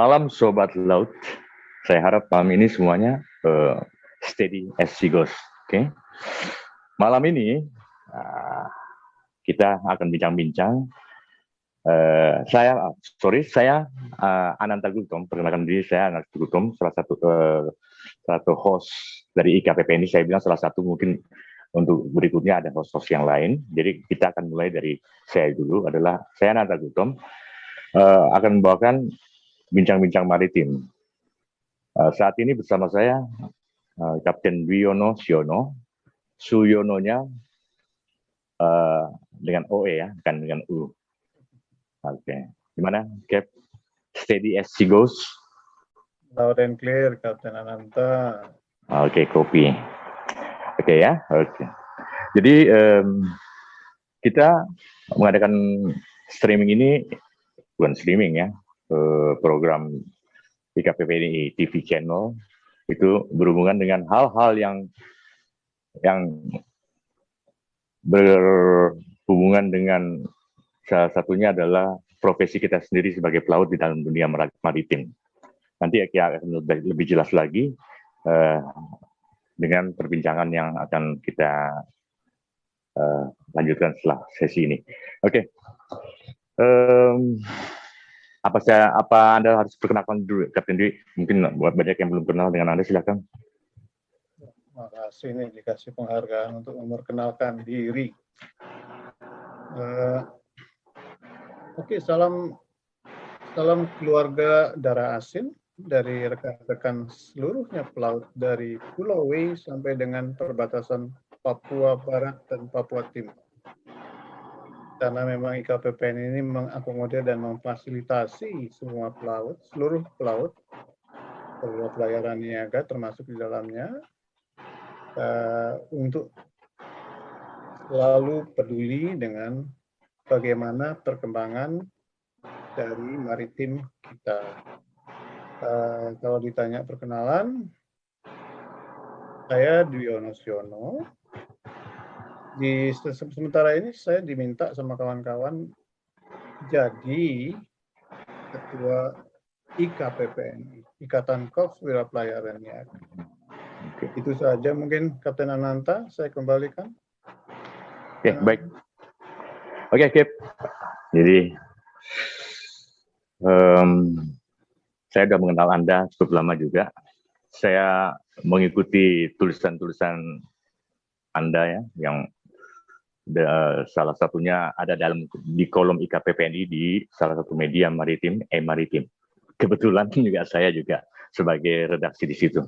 Malam Sobat Laut. Saya harap malam ini semuanya steady as she goes. Oke. Malam ini kita akan bincang-bincang. Saya Ananta Gultom. Perkenalkan diri, saya Ananta Gultom, salah satu host dari IKPP ini. Saya bilang salah satu, mungkin untuk berikutnya ada host-host yang lain. Jadi kita akan mulai dari saya dulu. Saya Ananta Gultom, akan membawakan bincang-bincang maritim. Saat ini bersama saya Kapten Wiono Siono, Suyononya dengan OE ya, bukan dengan U. Oke, gimana, Cap? Steady as she goes. Loud and clear, Kapten Ananta. Oke, kopi. Oke ya, oke. Jadi kita mengadakan streaming ini, bukan streaming ya, program IKPP ini TV channel itu berhubungan dengan hal-hal yang berhubungan dengan salah satunya adalah profesi kita sendiri sebagai pelaut di dalam dunia maritim. Nanti akan lebih jelas lagi dengan perbincangan yang akan kita lanjutkan setelah sesi ini. Oke. Apa Anda harus perkenalkan dulu, Kapten Dwi? Mungkin buat banyak yang belum kenal dengan Anda, silakan. Makasih nih dikasih penghargaan untuk memperkenalkan diri. Oke, salam keluarga Dara Asin dari rekan-rekan seluruhnya pelaut dari Pulau W sampai dengan perbatasan Papua Barat dan Papua Timur. Karena memang IKPPN ini mengakomodir dan memfasilitasi semua pelaut, seluruh pelaut, pelayaran niaga termasuk di dalamnya, untuk selalu peduli dengan bagaimana perkembangan dari maritim kita. Kalau ditanya perkenalan, saya Dwi Siono. Di sementara ini saya diminta sama kawan-kawan jadi ketua IKPPNI, Ikatan Korps Wira Pelayaran Niaga. Itu saja mungkin, Kapten Ananta, saya kembalikan. Oke, baik. Oke, Kip. Jadi saya sudah mengenal Anda cukup lama juga. Saya mengikuti tulisan-tulisan Anda ya, yang salah satunya ada di kolom IKPPNI di salah satu media maritim, Maritim. Kebetulan juga saya juga sebagai redaksi di situ.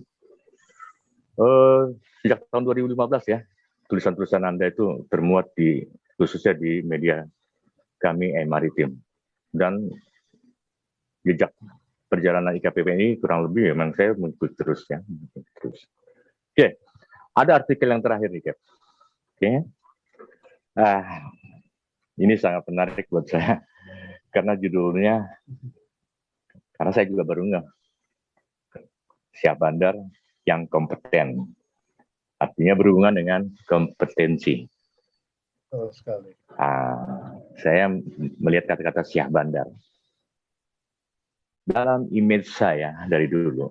Sejak tahun 2015 ya, tulisan-tulisan Anda itu termuat khususnya di media kami, Maritim. Dan jejak perjalanan IKPPNI kurang lebih memang saya mengikuti terus ya. Oke, ada artikel yang terakhir nih, Cap. Oke. Ini sangat menarik buat saya karena judulnya, karena saya juga baru ngeh, Syah Bandar yang kompeten, artinya berhubungan dengan kompetensi. Betul sekali. Saya melihat kata-kata Syah Bandar dalam image saya dari dulu.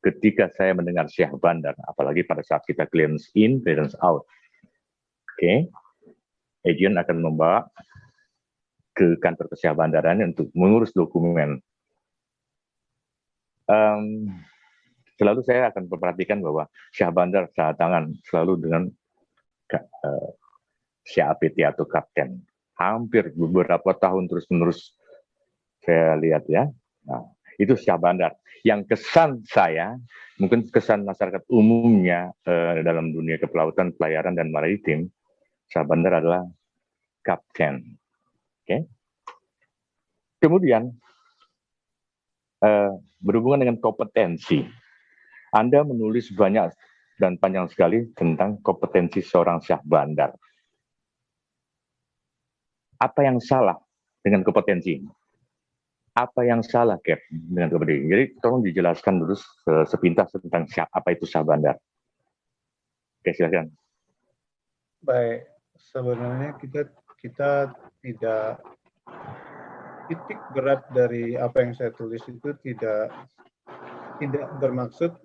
Ketika saya mendengar Syah Bandar, apalagi pada saat kita clearance in, clearance out, agent akan membawa ke kantor Syah Bandaran untuk mengurus dokumen. Selalu saya akan memperhatikan bahwa Syah Bandar saat tangan selalu dengan Syah APT atau kapten. Hampir beberapa tahun terus-menerus saya lihat ya. Nah, itu Syah Bandar. Yang kesan saya, mungkin kesan masyarakat umumnya dalam dunia kepelautan, pelayaran, dan maritim, Syah Bandar adalah kapten. Kemudian berhubungan dengan kompetensi, Anda menulis banyak dan panjang sekali tentang kompetensi seorang Syah Bandar. Apa yang salah dengan kompetensi? Apa yang salah, Cap, dengan kompetensi? Jadi tolong dijelaskan dulu sepintas tentang apa itu Syah Bandar. Oke, silakan. Baik, sebenarnya kita tidak titik berat dari apa yang saya tulis itu tidak bermaksud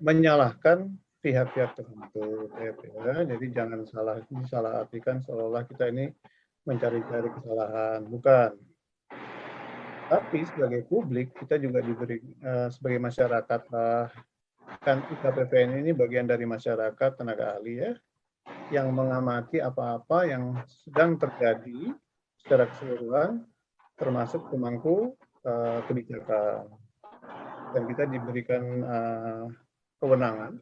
menyalahkan pihak-pihak tertentu, ya. Jadi jangan salah artikan seolah-olah kita ini mencari-cari kesalahan, bukan. Tapi sebagai publik kita juga diberi sebagai masyarakat kan IKPPN ini bagian dari masyarakat tenaga ahli ya, yang mengamati apa-apa yang sedang terjadi secara keseluruhan, termasuk pemangku kebijakan. Dan kita diberikan kewenangan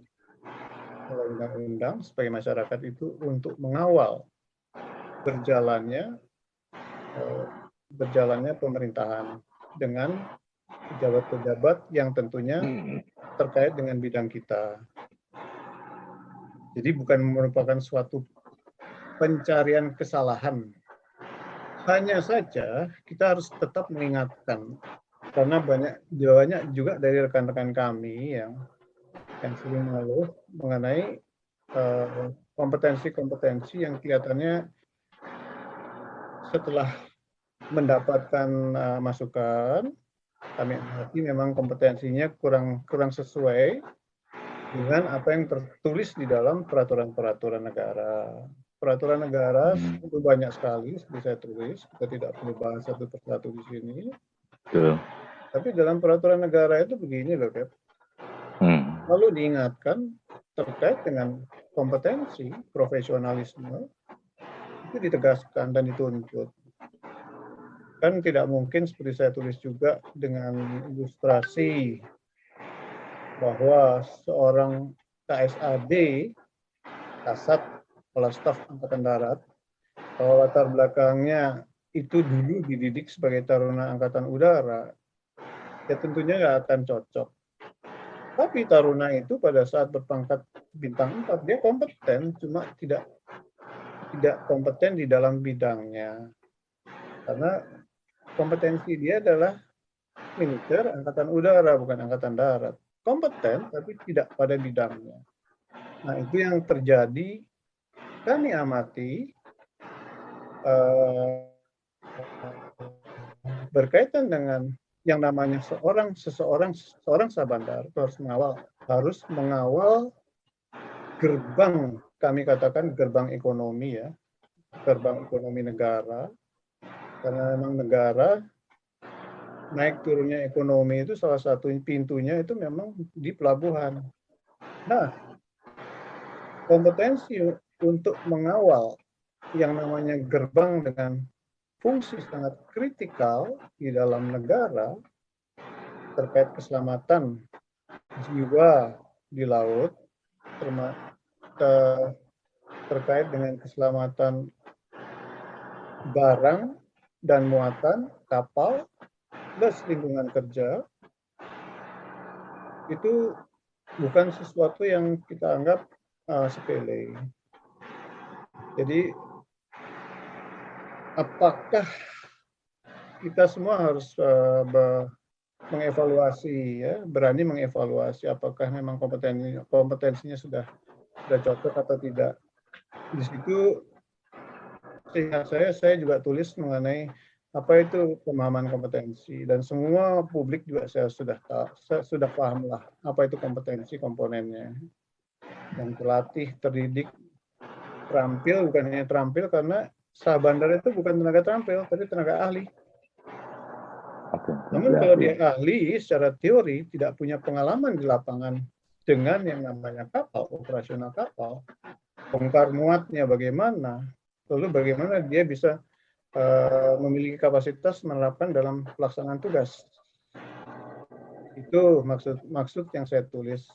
oleh undang-undang sebagai masyarakat itu untuk mengawal berjalannya pemerintahan dengan pejabat-pejabat yang tentunya terkait dengan bidang kita. Jadi bukan merupakan suatu pencarian kesalahan. Hanya saja kita harus tetap mengingatkan, karena banyak juga dari rekan-rekan kami yang sering mengeluh mengenai kompetensi-kompetensi yang kelihatannya setelah mendapatkan masukan, kami amati memang kompetensinya kurang sesuai dengan apa yang tertulis di dalam peraturan-peraturan negara. Peraturan negara itu banyak sekali, seperti saya tulis, kita tidak perlu bahas satu persatu di sini. Tapi dalam peraturan negara itu begini loh, Cap. Lalu diingatkan terkait dengan kompetensi, profesionalisme, itu ditegaskan dan dituntut. Kan tidak mungkin seperti saya tulis juga dengan ilustrasi bahwa seorang KSAD, Kasat Kepala Staf Angkatan Darat, kalau latar belakangnya itu dulu dididik sebagai taruna Angkatan Udara, ya tentunya nggak akan cocok. Tapi taruna itu pada saat berpangkat bintang 4, dia kompeten, cuma tidak kompeten di dalam bidangnya. Karena kompetensi dia adalah militer, Angkatan Udara, bukan Angkatan Darat. Kompeten, tapi tidak pada bidangnya. Nah, itu yang terjadi, kami amati, berkaitan dengan yang namanya seorang Sabandar harus mengawal gerbang, kami katakan gerbang ekonomi ya, gerbang ekonomi negara, karena memang negara naik turunnya ekonomi itu salah satu pintunya itu memang di pelabuhan. Nah, kompetensi untuk mengawal yang namanya gerbang dengan fungsi sangat kritikal di dalam negara terkait keselamatan jiwa di laut, terkait dengan keselamatan barang dan muatan kapal plus lingkungan kerja, itu bukan sesuatu yang kita anggap sepele. Jadi apakah kita semua harus mengevaluasi ya, berani mengevaluasi apakah memang kompetensinya sudah cocok atau tidak. Di situ seingat saya juga tulis mengenai apa itu pemahaman kompetensi, dan semua publik juga saya sudah paham lah apa itu kompetensi komponennya. Yang terlatih, terdidik, terampil, bukan hanya terampil karena Sabandar itu bukan tenaga terampil, tapi tenaga ahli. Namun kalau dia ahli secara teori, tidak punya pengalaman di lapangan dengan yang namanya kapal, operasional kapal, bongkar muatnya bagaimana, lalu bagaimana dia bisa memiliki kapasitas menerapkan dalam pelaksanaan tugas. Itu maksud yang saya tulis.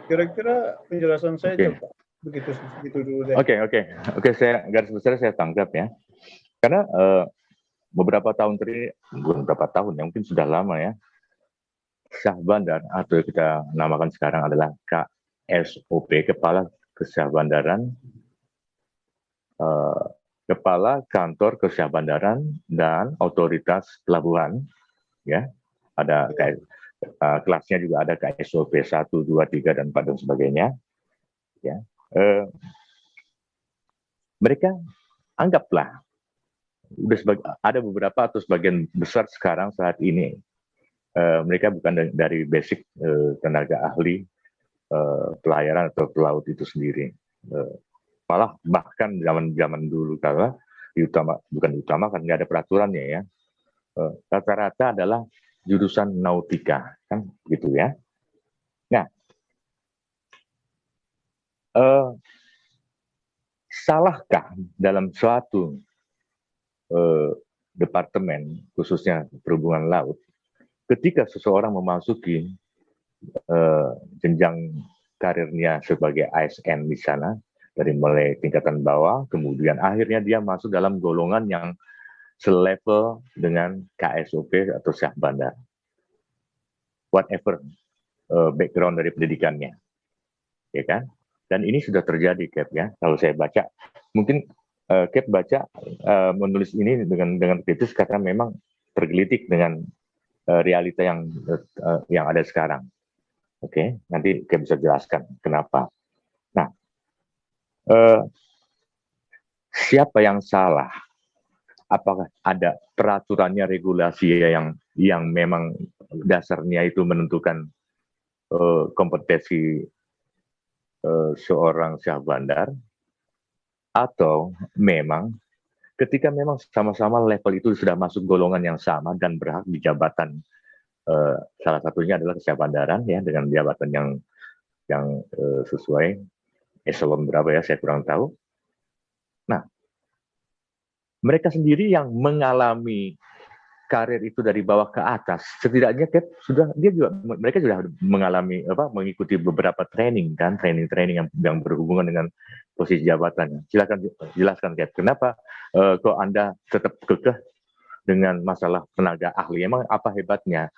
Kira-kira penjelasan saya coba begitu dulu deh. Oke, saya garis besar saya tangkap ya. Karena beberapa tahun ya, mungkin sudah lama ya, Syahbandar atau kita namakan sekarang adalah KSOP, Kepala Kesyahbandaran, Kepala Kantor Kesyahbandaran dan Otoritas Pelabuhan, ya, ada kelasnya juga ada KSOP 1, 2, 3 dan 4 dan sebagainya, ya. Mereka anggaplah ada beberapa atau sebagian besar sekarang saat ini mereka bukan dari basic tenaga ahli pelayaran atau pelaut itu sendiri. Malah bahkan zaman dulu karena bukan utama kan nggak ada peraturannya ya. Rata-rata adalah jurusan nautika kan gitu ya. Nah, salahkah dalam suatu departemen khususnya perhubungan laut ketika seseorang memasuki jenjang karirnya sebagai ASN di sana dari mulai tingkatan bawah, kemudian akhirnya dia masuk dalam golongan yang selevel dengan KSOP atau Syah Bandar, whatever background dari pendidikannya, ya kan? Dan ini sudah terjadi, Cap ya. Kalau saya baca, mungkin Cap baca menulis ini dengan kritis karena memang tergelitik dengan realita yang ada sekarang. Oke, nanti Cap bisa jelaskan kenapa. Nah, siapa yang salah? Apakah ada peraturannya, regulasi yang memang dasarnya itu menentukan kompetensi seorang Syah Bandar, atau memang ketika memang sama-sama level itu sudah masuk golongan yang sama dan berhak di jabatan, salah satunya adalah Syah Bandaran ya, dengan jabatan yang sesuai eselon berapa ya, saya kurang tahu. Nah, mereka sendiri yang mengalami karir itu dari bawah ke atas, setidaknya mereka sudah mengalami mengikuti beberapa training yang berhubungan dengan posisi jabatannya. Silakan jelaskan, Cap, kenapa kok Anda tetap kekeh dengan masalah tenaga ahli? Emang apa hebatnya?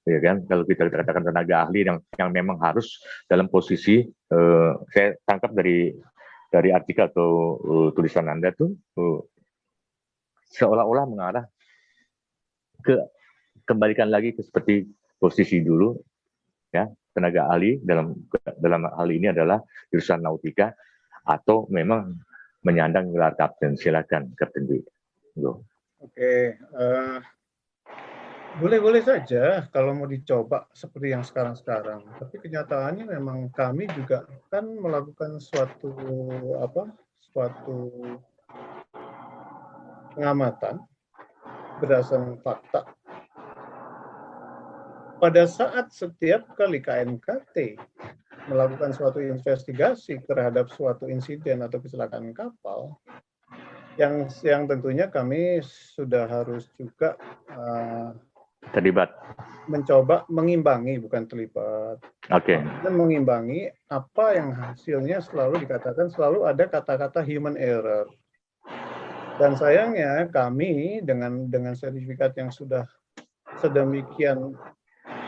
Ya kan, kalau kita katakan tenaga ahli yang memang harus dalam posisi, saya tangkap dari artikel atau tulisan Anda tuh seolah-olah mengarah kembalikan lagi ke seperti posisi dulu ya, tenaga ahli dalam hal ini adalah jurusan nautika atau memang menyandang gelar kapten. Silakan Kapten Dwi. Oke, boleh-boleh saja kalau mau dicoba seperti yang sekarang-sekarang. Tapi kenyataannya memang kami juga kan melakukan suatu pengamatan berdasarkan fakta. Pada saat setiap kali KNKT melakukan suatu investigasi terhadap suatu insiden atau kecelakaan kapal, yang tentunya kami sudah harus juga terlibat, mencoba mengimbangi, bukan terlibat. Oke. Dan mengimbangi apa yang hasilnya selalu dikatakan selalu ada kata-kata human error. Dan sayangnya kami dengan sertifikat yang sudah sedemikian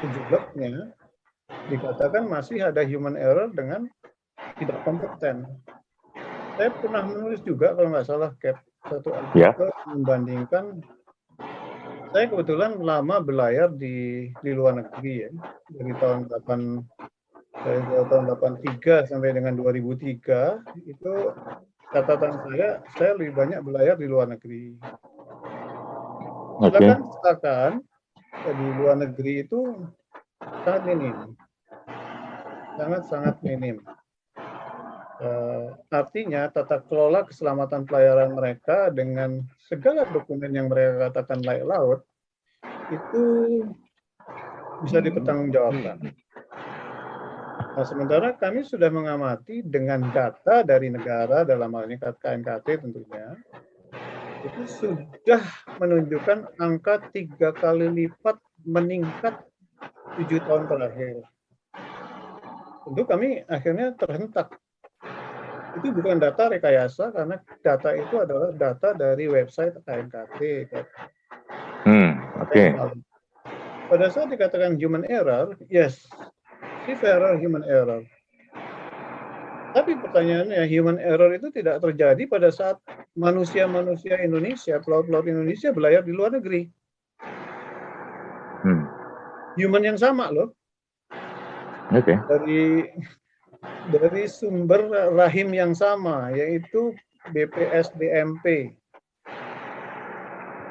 ujuk-ujuknya dikatakan masih ada human error dengan tidak kompeten. Saya pernah menulis juga kalau nggak salah, Cap, satu artikel membandingkan. Saya kebetulan lama belayar di luar negeri ya, dari tahun 83 sampai dengan 2003 itu catatan saya lebih banyak belayar di luar negeri. Silakan katakan di luar negeri itu sangat minim, sangat minim. Artinya tata kelola keselamatan pelayaran mereka dengan segala dokumen yang mereka katakan layak laut itu bisa dipertanggungjawabkan. Nah, sementara kami sudah mengamati dengan data dari negara, dalam hal ini KNKT tentunya, itu sudah menunjukkan angka 3 kali lipat meningkat 7 tahun terakhir. Tentu kami akhirnya terhentak. Itu bukan data rekayasa, karena data itu adalah data dari website KNKT. Pada saat dikatakan human error, yes, if error, human error. Tapi pertanyaannya, human error itu tidak terjadi pada saat manusia-manusia Indonesia, pelaut-pelaut Indonesia belayar di luar negeri. Human yang sama loh. Dari sumber rahim yang sama, yaitu BPSDMP,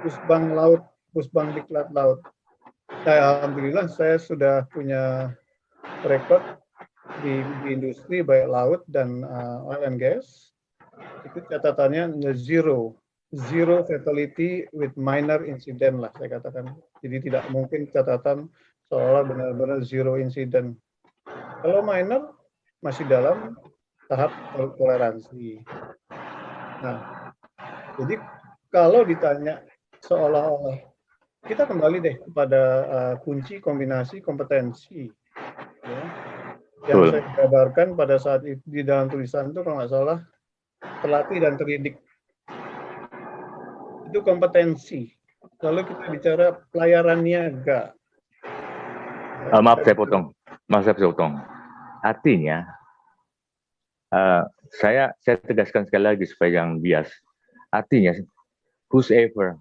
Pusbang Laut, Pusbang Diklat Laut. Alhamdulillah saya sudah punya rekod di industri baik laut dan oil and gas. Itu catatannya zero fatality with minor incident lah saya katakan. Jadi tidak mungkin catatan seolah benar-benar zero incident. Kalau minor masih dalam tahap toleransi. Nah, jadi kalau ditanya seolah-olah kita kembali deh kepada kunci kombinasi kompetensi ya, yang saya gambarkan pada saat itu di dalam tulisan itu kalau nggak salah terlatih dan terdidik itu kompetensi. Lalu kita bicara pelayaran niaga. Maaf saya potong. Artinya saya tegaskan sekali lagi supaya jangan bias. Artinya whoever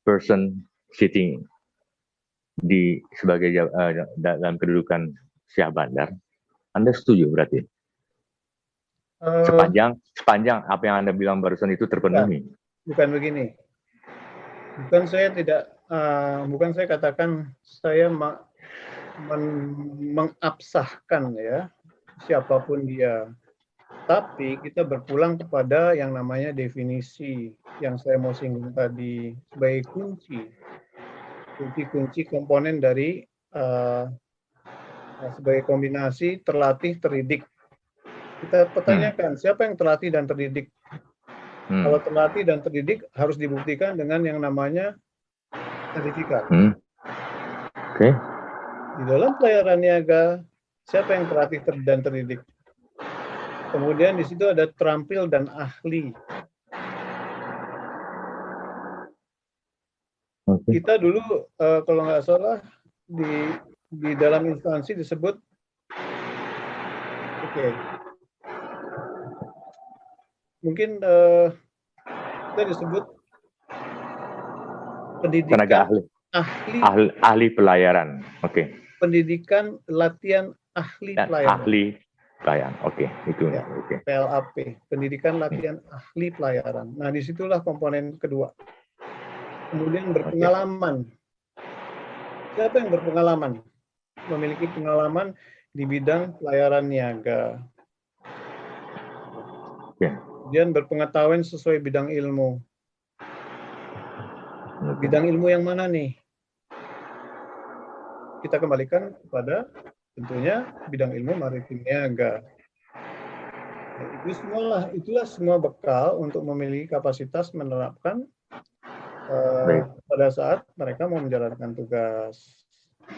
person sitting di sebagai dalam kedudukan Syah Bandar, Anda setuju berarti? Sepanjang apa yang Anda bilang barusan itu terpenuhi. Bukan begini. Bukan saya katakan saya mengabsahkan ya siapapun dia. Tapi kita berpulang kepada yang namanya definisi yang saya mau singgung tadi sebagai kunci komponen dari sebagai kombinasi terlatih terdidik. Kita pertanyakan siapa yang terlatih dan terdidik. Kalau terlatih dan terdidik harus dibuktikan dengan yang namanya sertifikat. Oke. Di dalam pelayaran niaga, siapa yang terlatih dan terdidik? Kemudian di situ ada terampil dan ahli. Kita dulu kalau nggak salah di dalam instansi disebut mungkin kita disebut pendidikan tenaga ahli pelayaran. Pendidikan latihan ahli pelayaran. Itu ya. PLAP, pendidikan latihan ahli pelayaran. Nah, disitulah komponen kedua. Kemudian berpengalaman. Siapa yang berpengalaman? Memiliki pengalaman di bidang pelayaran niaga. Kemudian berpengetahuan sesuai bidang ilmu. Bidang ilmu yang mana nih? Kita kembalikan kepada tentunya bidang ilmu maritim niaga. Itulah semua bekal untuk memiliki kapasitas menerapkan pada saat mereka mau menjalankan tugas.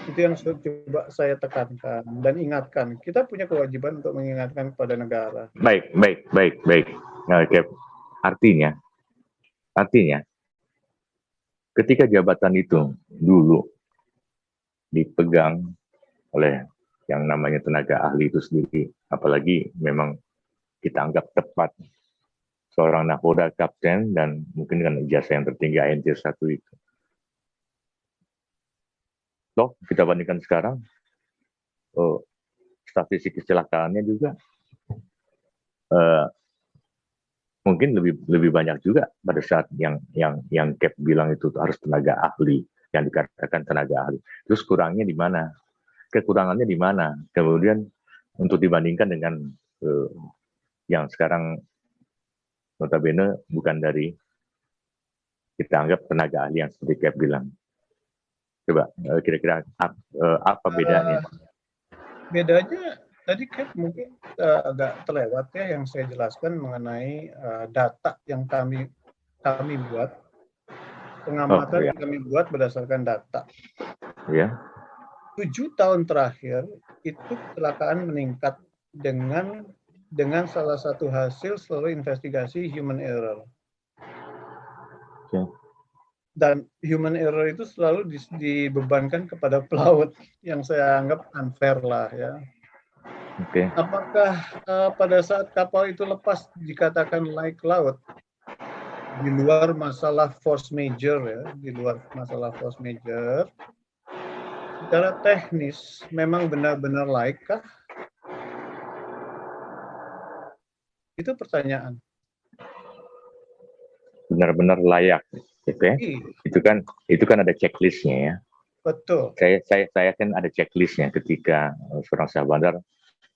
Itu yang coba saya tekankan dan ingatkan. Kita punya kewajiban untuk mengingatkan kepada negara. Baik. Artinya, ketika jabatan itu dulu dipegang oleh yang namanya tenaga ahli itu sendiri, apalagi memang kita anggap tepat seorang nakoda kapten dan mungkin dengan ijazah yang tertinggi ANT 1 itu. Loh, kita bandingkan sekarang, statistik kecelakaannya juga mungkin lebih banyak juga pada saat yang Cap bilang itu harus tenaga ahli, yang dikatakan tenaga ahli. Terus kurangnya di mana? Kekurangannya di mana? Kemudian untuk dibandingkan dengan yang sekarang notabene bukan dari kita anggap tenaga ahli yang seperti Cap bilang. Coba kira-kira apa bedanya? Bedanya tadi Cap mungkin agak terlewat ya yang saya jelaskan mengenai data yang kami buat, pengamatan yang kami buat berdasarkan data. 7 tahun terakhir itu kecelakaan meningkat dengan salah satu hasil selalu investigasi human error. Dan human error itu selalu dibebankan kepada pelaut yang saya anggap unfair lah ya. Apakah pada saat kapal itu lepas dikatakan laik laut di luar masalah force major ya, secara teknis memang benar-benar laik kah? Itu pertanyaan. benar-benar layak, gitu ya. Itu kan ada checklistnya ya. Betul. Saya kan ada checklistnya ketika seorang syah bandar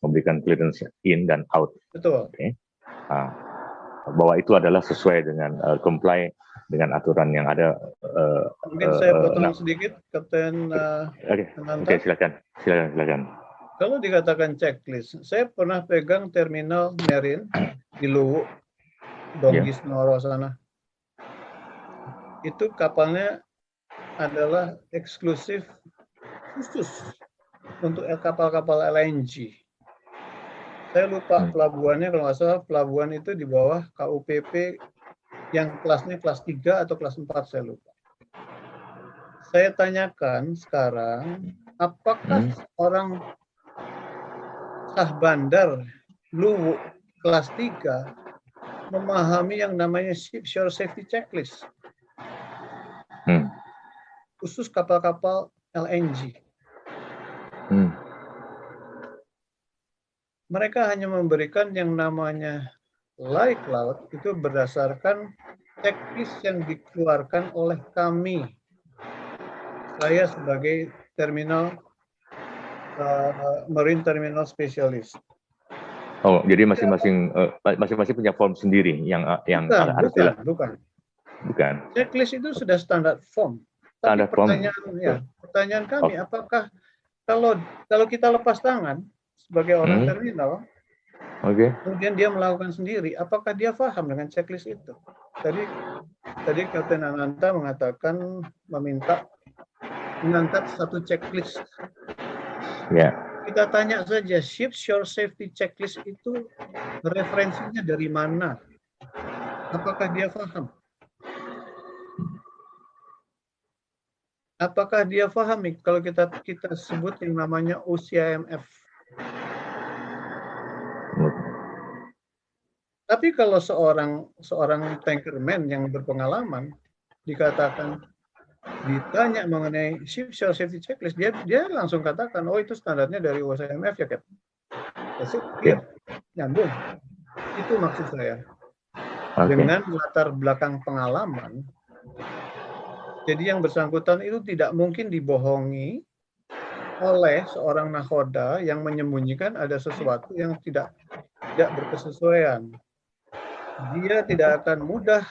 memberikan clearance in dan out. Betul. Okay. Bahwa itu adalah sesuai dengan comply dengan aturan yang ada. Mungkin saya potong sedikit, Kapten Oke, silakan. Kalau dikatakan checklist, saya pernah pegang terminal Marine di Luwu, Donggis, Noro sana. Itu kapalnya adalah eksklusif khusus untuk kapal-kapal LNG. Saya lupa pelabuhannya, kalau nggak salah pelabuhan itu di bawah KUPP yang kelasnya kelas 3 atau kelas 4, saya lupa. Saya tanyakan sekarang, apakah orang syah bandar Luwu kelas 3 memahami yang namanya Shipshore Safety Checklist? Khusus kapal-kapal LNG. Mereka hanya memberikan yang namanya laik laut itu berdasarkan checklist yang dikeluarkan oleh kami. Saya sebagai Marine Terminal Specialist. Oh, jadi masing-masing punya form sendiri yang harus dilakukan. Bukan. Checklist itu sudah standar form. Standar form. Pertanyaan kami, apakah kalau kita lepas tangan sebagai orang terminal, kemudian dia melakukan sendiri, apakah dia paham dengan checklist itu? Tadi Kapten Ananta mengatakan meminta mengangkat satu checklist. Ya. Kita tanya saja, Shipshore Safety Checklist itu referensinya dari mana? Apakah dia paham? Apakah dia paham kalau kita sebut yang namanya OCIMF? Tapi kalau seorang tankerman yang berpengalaman dikatakan ditanya mengenai Shipshore Safety Checklist, dia langsung katakan, oh itu standarnya dari OCIMF ya, Cap. Ya, nyambung. Itu maksud saya. Dengan latar belakang pengalaman, jadi yang bersangkutan itu tidak mungkin dibohongi oleh seorang nakhoda yang menyembunyikan ada sesuatu yang tidak berkesesuaian. Dia tidak akan mudah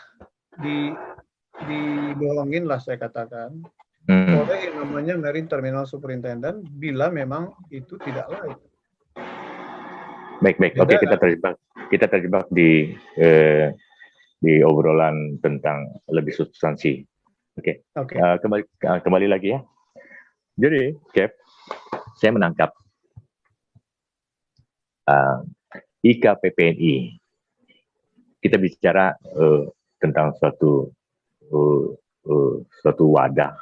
dibohongin lah, saya katakan, oleh yang namanya Marine Terminal Superintendent bila memang itu tidak laik. Baik. Oke, kita terjebak di obrolan tentang lebih substansi. Oke. Kembali lagi ya. Jadi, Cap, saya menangkap IKPPNI. Kita bicara tentang suatu wadah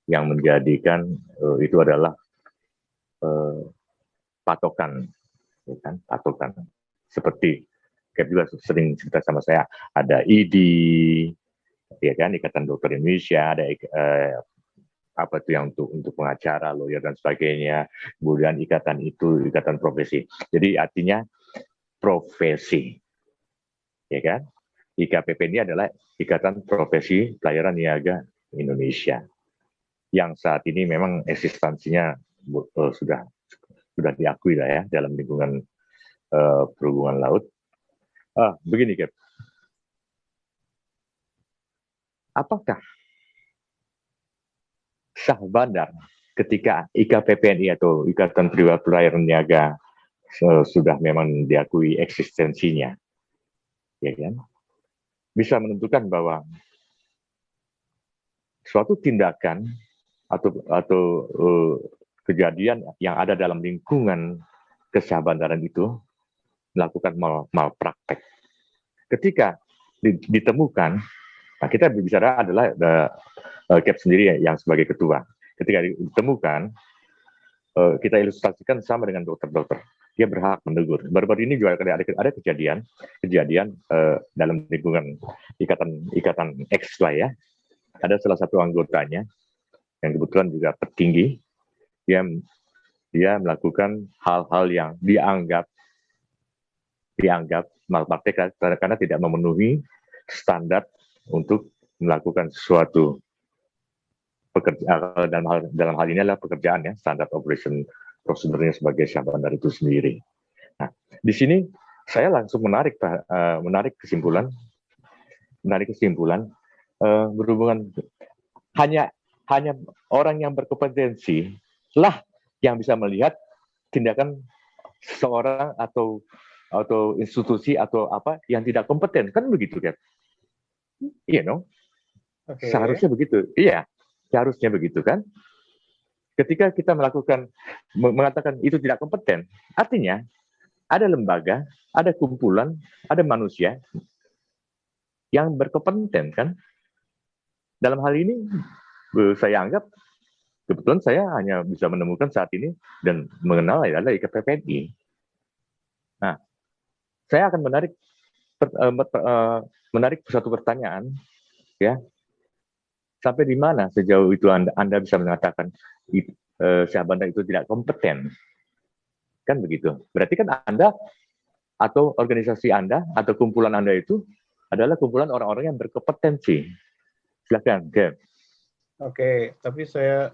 yang menjadikan itu adalah patokan, bukan patokan. Seperti Cap juga sering cerita sama saya, ada IDI, ya kan, Ikatan Dokter Indonesia, ada apa itu yang untuk pengacara, lawyer dan sebagainya. Kemudian ikatan profesi. Jadi artinya profesi, ya kan? IKPP ini adalah Ikatan Profesi Pelayaran Niaga Indonesia, yang saat ini memang eksistensinya sudah diakui lah ya dalam lingkungan perhubungan laut. Begini, Cap. Apakah syah bandar ketika IKPPNI atau Ikatan Pelayaran Niaga sudah memang diakui eksistensinya, ya kan, bisa menentukan bahwa suatu tindakan atau kejadian yang ada dalam lingkungan kesyahbandaran itu melakukan malpraktek. Ketika ditemukan, nah kita bicara adalah Cap sendiri yang sebagai ketua. Ketika ditemukan, kita ilustrasikan sama dengan dokter-dokter. Dia berhak menegur. Baru-baru ini juga ada kejadian dalam lingkungan ikatan X lah ya. Ada salah satu anggotanya yang kebetulan juga petinggi. Dia melakukan hal-hal yang dianggap malpraktek karena tidak memenuhi standar untuk melakukan sesuatu pekerjaan, dalam hal ini adalah pekerjaan ya, standar operation prosedurnya sebagai Syah Bandar itu sendiri. Nah, di sini saya langsung menarik kesimpulan berhubungan hanya orang yang berkompetensi lah yang bisa melihat tindakan seseorang atau institusi atau apa yang tidak kompeten, kan begitu kan? Iya, no? Oke. Seharusnya begitu. Iya, seharusnya begitu kan? Ketika kita mengatakan itu tidak kompeten, artinya ada lembaga, ada kumpulan, ada manusia yang berkompeten kan? Dalam hal ini saya anggap kebetulan saya hanya bisa menemukan saat ini dan mengenal adalah IKPPNI. Nah, saya akan menarik satu pertanyaan, ya. Sampai di mana sejauh itu Anda bisa mengatakan Syah Bandar itu tidak kompeten? Kan begitu. Berarti kan Anda atau organisasi Anda atau kumpulan Anda itu adalah kumpulan orang-orang yang berkompetensi. Silakan, Gem. Oke, tapi saya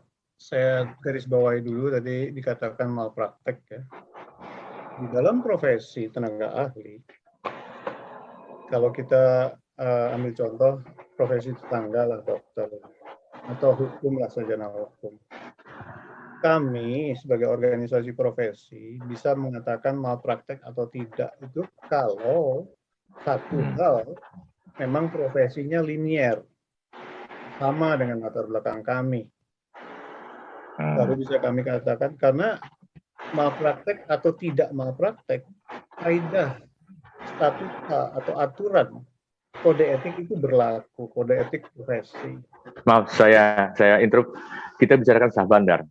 garis bawahi dulu tadi dikatakan malpraktek ya. Di dalam profesi tenaga ahli, kalau kita ambil contoh profesi tetangga lah, dokter atau hukum lah, sarjana hukum. Kami sebagai organisasi profesi bisa mengatakan malpraktek atau tidak itu kalau satu hal memang profesinya linier, sama dengan latar belakang kami. Baru bisa kami katakan, karena malpraktek atau tidak malpraktek, kaidah, statuta atau aturan kode etik itu berlaku, kode etik profesi. Maaf, saya interrupt. Kita bicarakan Syah Bandar.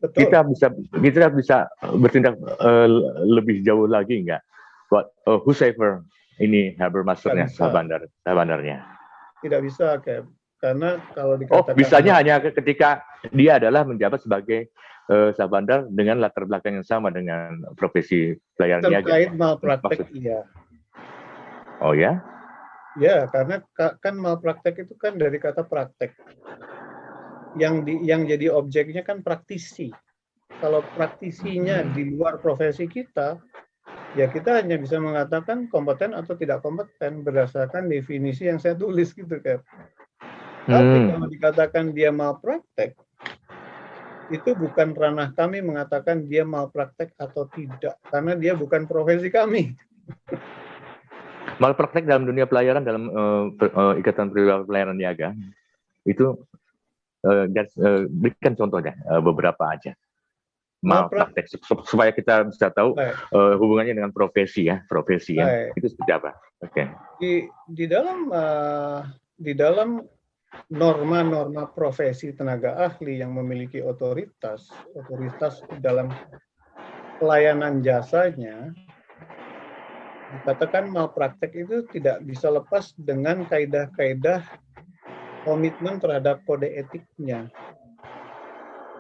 Betul. Kita bisa bertindak lebih jauh lagi nggak? Whosoever ini Habermasternya Syah Bandarnya. Tidak bisa, Kev. Karena kalau dikatakan bisanya hanya ketika dia adalah menjabat sebagai Syah Bandar dengan latar belakang yang sama dengan profesi pelayanan niaga. Terkait malpraktek, iya. Oh ya? Ya, karena kan malpraktek itu kan dari kata praktek. Yang jadi objeknya kan praktisi. Kalau praktisinya di luar profesi kita, ya kita hanya bisa mengatakan kompeten atau tidak kompeten berdasarkan definisi yang saya tulis gitu kan. Tapi kalau dikatakan dia malpraktek, itu bukan ranah kami mengatakan dia malpraktek atau tidak, karena dia bukan profesi kami. Malpraktek dalam dunia pelayaran, dalam Ikatan Pelayaran Niaga, itu berikan contohnya beberapa aja. Malpraktek supaya kita bisa tahu hubungannya dengan profesi ya, itu seperti apa? Oke. Di dalam norma-norma profesi tenaga ahli yang memiliki otoritas dalam pelayanan jasanya, dikatakan malpraktek itu tidak bisa lepas dengan kaidah-kaidah komitmen terhadap kode etiknya.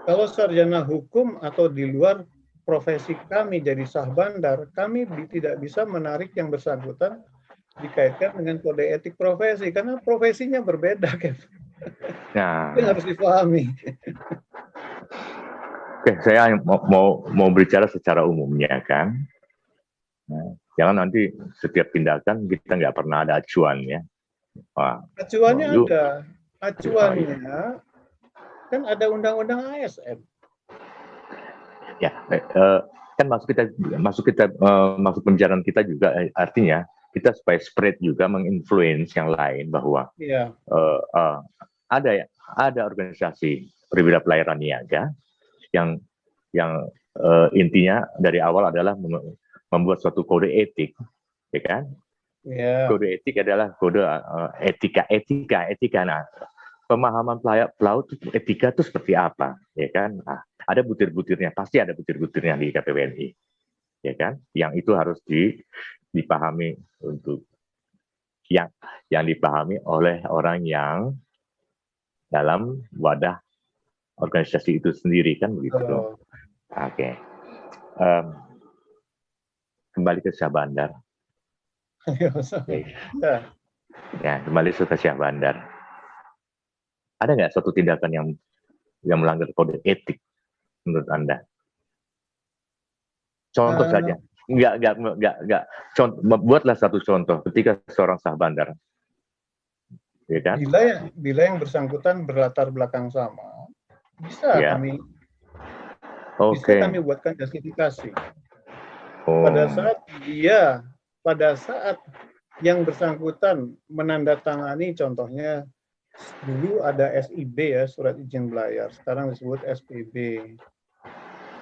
Kalau sarjana hukum atau di luar profesi kami jadi Syah Bandar, kami tidak bisa menarik yang bersangkutan dikaitkan dengan kode etik profesi, karena profesinya berbeda, Kev. Nah, itu harus dipahami. Oke, saya mau bicara secara umumnya kan. Nah, jangan nanti setiap tindakan kita nggak pernah ada acuan ya. Acuannya ada. Acuannya kan ada undang-undang ASN. Ya, kan masuk pembicaraan kita juga artinya kita supaya spread juga menginfluence yang lain bahwa ada organisasi perwira pelayaran niaga yang intinya dari awal adalah membuat suatu kode etik, ya kan? Yeah. Kode etik adalah kode etika. Nah, pemahaman pelaut etika itu seperti apa, ya kan? Nah, ada butir-butirnya, pasti ada butir-butirnya di KPWNI, ya kan? Yang itu harus dipahami untuk yang dipahami oleh orang yang dalam wadah organisasi itu sendiri kan begitu. Oke. Kembali ke Syah Bandar. Ya. Ya, kembali ke Syah Bandar. Ada nggak suatu tindakan yang melanggar kode etik menurut Anda? Contoh Eh, saja. Enggak. Contoh, buatlah satu contoh ketika seorang Syah Bandar, ya kan? bila yang bersangkutan berlatar belakang sama, bisa Ya, kami oke. buatkan justifikasi. Oh, Pada saat yang bersangkutan menandatangani, contohnya dulu ada SIB ya, surat izin belayar, sekarang disebut SPB,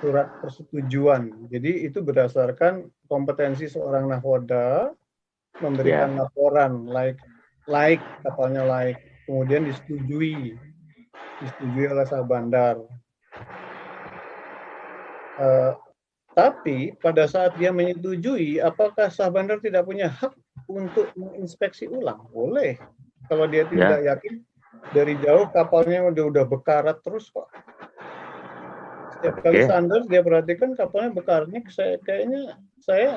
surat persetujuan. Jadi itu berdasarkan kompetensi seorang nahoda ya, memberikan laporan kapalnya kemudian disetujui oleh Syah Bandar. Tapi pada saat dia menyetujui, apakah Syah Bandar tidak punya hak untuk menginspeksi ulang? Boleh. Kalau dia tidak ya. yakin, dari jauh kapalnya udah bekarat terus kok. Setiap kali Oke, sandar dia perhatikan kapalnya bekaratnya,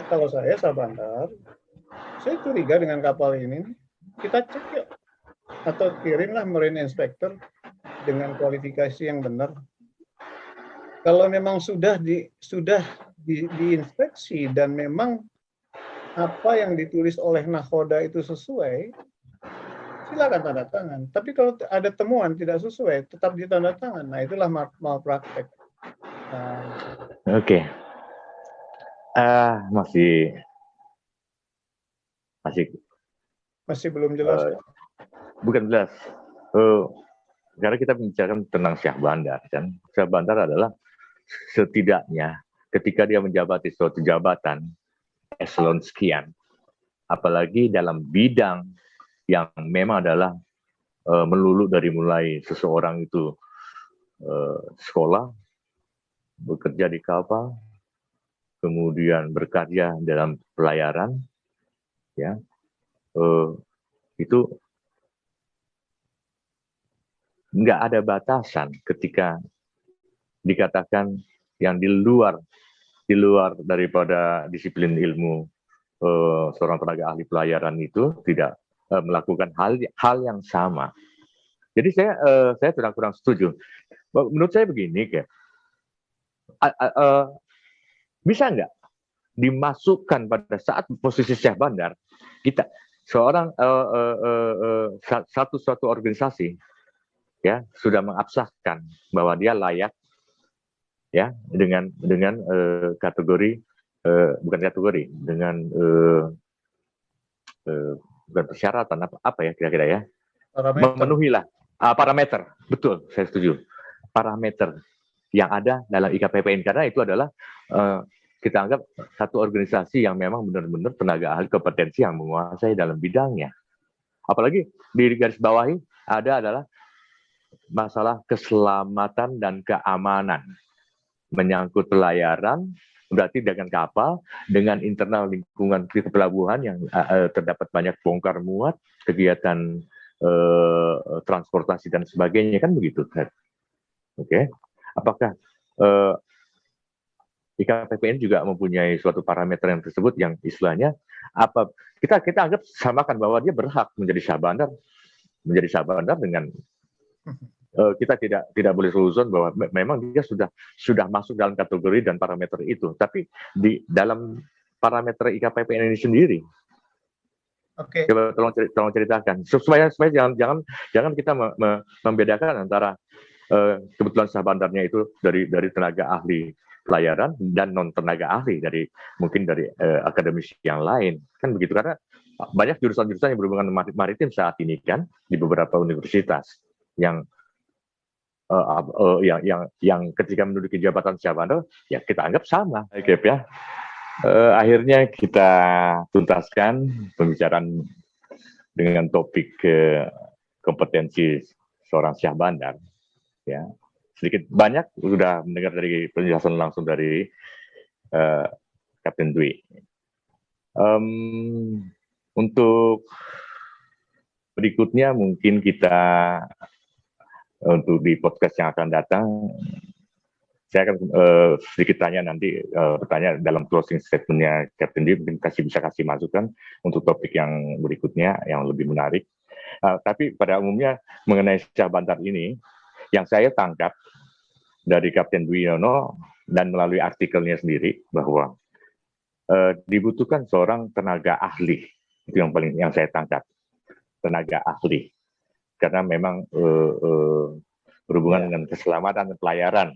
kalau saya Syah Bandar, saya curiga dengan kapal ini. Kita cek yuk, atau kirimlah marine inspector dengan kualifikasi yang benar. Kalau memang sudah diinspeksi dan memang apa yang ditulis oleh nahoda itu sesuai, silakan tanda tangan. Tapi kalau ada temuan tidak sesuai, tetap ditanda tangan. Nah, itulah malpraktek. oke. Masih masih Masih belum jelas, Pak. bukan jelas. Karena kita bicara tentang Syah Bandar, kan? Syah Bandar adalah setidaknya ketika dia menjabati suatu jabatan eselon sekian, apalagi dalam bidang yang memang adalah melulu dari mulai seseorang itu sekolah, bekerja di kapal, kemudian berkarya dalam pelayaran, ya, itu nggak ada batasan ketika dikatakan yang di luar daripada disiplin ilmu seorang tenaga ahli pelayaran itu tidak melakukan hal yang sama. Jadi saya kurang setuju. Menurut saya begini, kayak bisa nggak dimasukkan pada saat posisi Syah Bandar, kita seorang suatu organisasi ya sudah mengabsahkan bahwa dia layak ya dengan kategori bukan kategori dengan bukan persyaratan apa ya kira-kira ya, memenuhilah parameter, betul, saya setuju, parameter yang ada dalam IKPPN, karena itu adalah kita anggap satu organisasi yang memang benar-benar tenaga ahli kompetensi yang menguasai dalam bidangnya. Apalagi di garis bawahi adalah masalah keselamatan dan keamanan menyangkut pelayaran, berarti dengan kapal, dengan internal lingkungan di pelabuhan yang terdapat banyak bongkar muat, kegiatan transportasi dan sebagainya, kan begitu, kan? Oke. Apakah IKPPN juga mempunyai suatu parameter yang tersebut yang istilahnya apa, kita anggap samakan bahwa dia berhak menjadi Syah Bandar dengan kita tidak boleh suzon bahwa memang dia sudah masuk dalam kategori dan parameter itu, tapi di dalam parameter IKPPN ini sendiri. Oke. Coba tolong ceritakan supaya jangan kita membedakan antara kebetulan Syah Bandarnya itu dari tenaga ahli pelayaran dan non tenaga ahli mungkin dari akademisi yang lain, kan begitu, karena banyak jurusan-jurusan yang berhubungan dengan maritim saat ini kan di beberapa universitas yang yang ketika menduduki jabatan Syah Bandar ya kita anggap sama. Oke ya. Akhirnya kita tuntaskan pembicaraan dengan topik kompetensi seorang Syah Bandar. Ya, sedikit banyak sudah mendengar dari penjelasan langsung dari Kapten Dwi. Untuk berikutnya mungkin kita untuk di podcast yang akan datang, saya akan sedikit tanya nanti, bertanya dalam closing statement-nya Captain D, mungkin bisa kasih masukan untuk topik yang berikutnya yang lebih menarik. Tapi pada umumnya mengenai Syah Bandar ini, yang saya tangkap dari Kapten Dwi Yono dan melalui artikelnya sendiri bahwa dibutuhkan seorang tenaga ahli, itu yang saya tangkap, tenaga ahli, karena memang berhubungan dengan keselamatan dan pelayaran.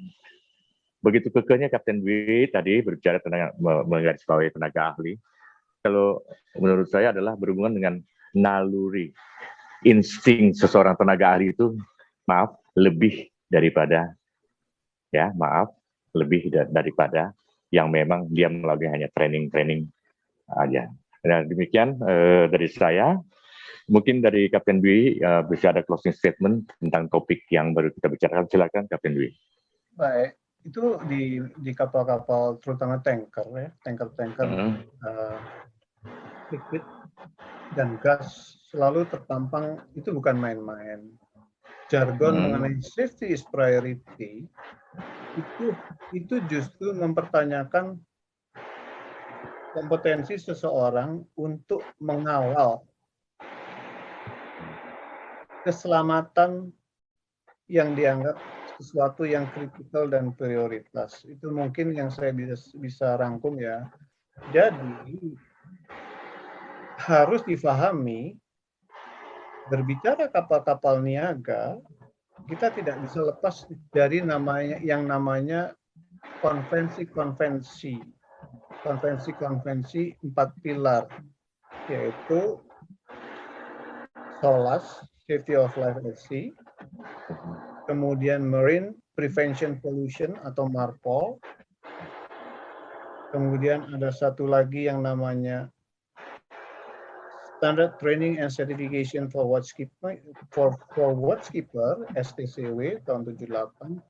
Begitu kekehnya Kapten Dwi tadi berbicara tentang menggarisbawahi tenaga ahli, kalau menurut saya adalah berhubungan dengan naluri, insting seseorang tenaga ahli itu, lebih daripada daripada yang memang dia melalui hanya training aja. Nah, demikian dari saya. Mungkin dari Kapten Dwi bisa ada closing statement tentang topik yang baru kita bicarakan. Silakan Kapten Dwi. Baik, itu di kapal-kapal terutama tanker ya, tanker-tanker liquid dan gas selalu tertampang, itu bukan main-main. Jargon mengenai safety is priority itu justru mempertanyakan kompetensi seseorang untuk mengawal keselamatan yang dianggap sesuatu yang kritikal dan prioritas. Itu mungkin yang saya bisa rangkum ya. Jadi harus difahami, berbicara kapal-kapal niaga, kita tidak bisa lepas dari yang namanya konvensi-konvensi 4 pilar, yaitu SOLAS, Safety of Life at Sea, kemudian Marine Prevention Pollution atau MARPOL, kemudian ada satu lagi yang namanya Standard Training and Certification for Watchkeeper, STCW tahun 78.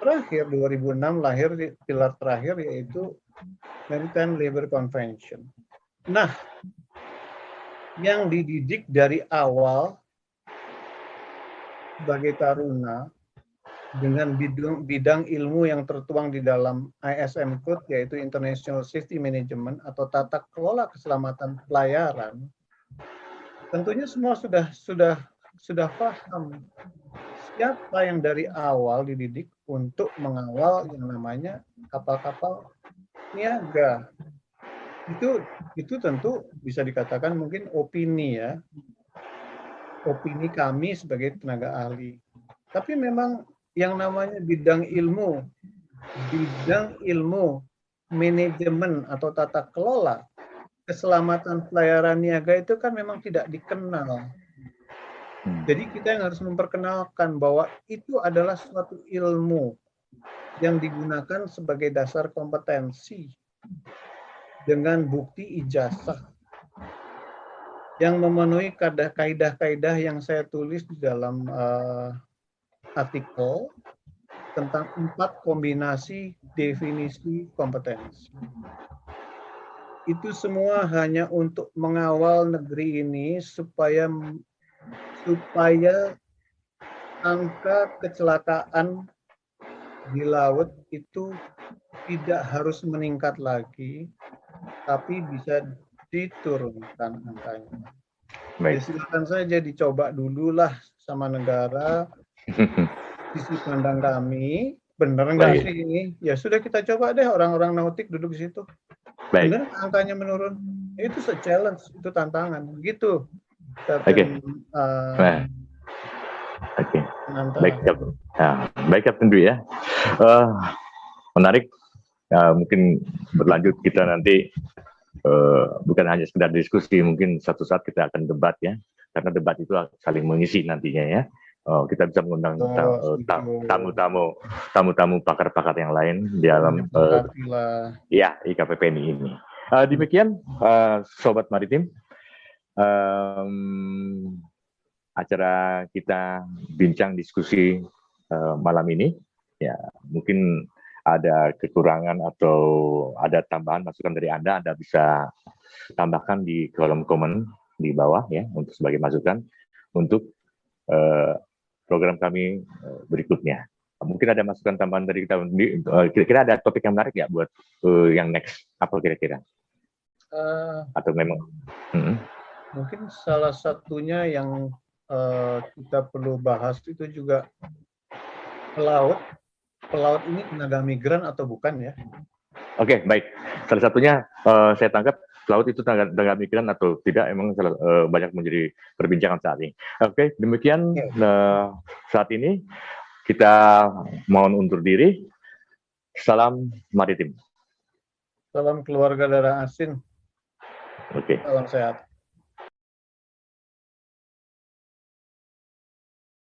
Terakhir 2006 lahir pilar terakhir yaitu Maritime Labor Convention. Nah, yang dididik dari awal sebagai taruna dengan bidang ilmu yang tertuang di dalam ISM Code, yaitu International Safety Management atau tata kelola keselamatan pelayaran, tentunya semua sudah paham siapa yang dari awal dididik untuk mengawal yang namanya kapal-kapal niaga. Itu tentu bisa dikatakan mungkin opini ya, opini kami sebagai tenaga ahli. Tapi memang yang namanya bidang ilmu manajemen atau tata kelola keselamatan pelayaran niaga itu kan memang tidak dikenal. Jadi kita yang harus memperkenalkan bahwa itu adalah suatu ilmu yang digunakan sebagai dasar kompetensi dengan bukti ijazah yang memenuhi kaidah-kaidah yang saya tulis di dalam artikel tentang 4 kombinasi definisi kompetensi. Itu semua hanya untuk mengawal negeri ini supaya angka kecelakaan di laut itu tidak harus meningkat lagi, tapi bisa diturunkan angkanya. Ya, silakan saja dicoba dululah sama negara. Sisi pandang kami, benar nggak sih ini? Ya sudah kita coba deh orang-orang nautik duduk di situ. Benar angkanya menurun? Itu challenge, itu tantangan. Gitu. Baik Kapten Dwi ya. Menarik. Mungkin berlanjut kita nanti bukan hanya sekedar diskusi, mungkin satu saat kita akan debat ya. Karena debat itu saling mengisi nantinya ya. Kita bisa mengundang tamu-tamu pakar-pakar yang lain di dalam IKPPNI ini. Demikian Sobat Maritim, acara kita bincang diskusi malam ini. Ya, mungkin ada kekurangan atau ada tambahan masukan dari Anda bisa tambahkan di kolom komen di bawah ya untuk sebagai masukan untuk program kami berikutnya. Mungkin ada masukan tambahan dari kita. Kira-kira ada topik yang menarik nggak buat yang next? Apa kira-kira? Atau memang? Mungkin salah satunya yang kita perlu bahas itu juga pelaut. Pelaut ini tenaga migran atau bukan ya? Oke, baik. Salah satunya saya tangkap pelaut itu tenaga migran atau tidak, emang banyak menjadi perbincangan saat ini. Oke, demikian saat ini kita mohon undur diri. Salam maritim. Salam keluarga darah asin. Oke. Salam sehat.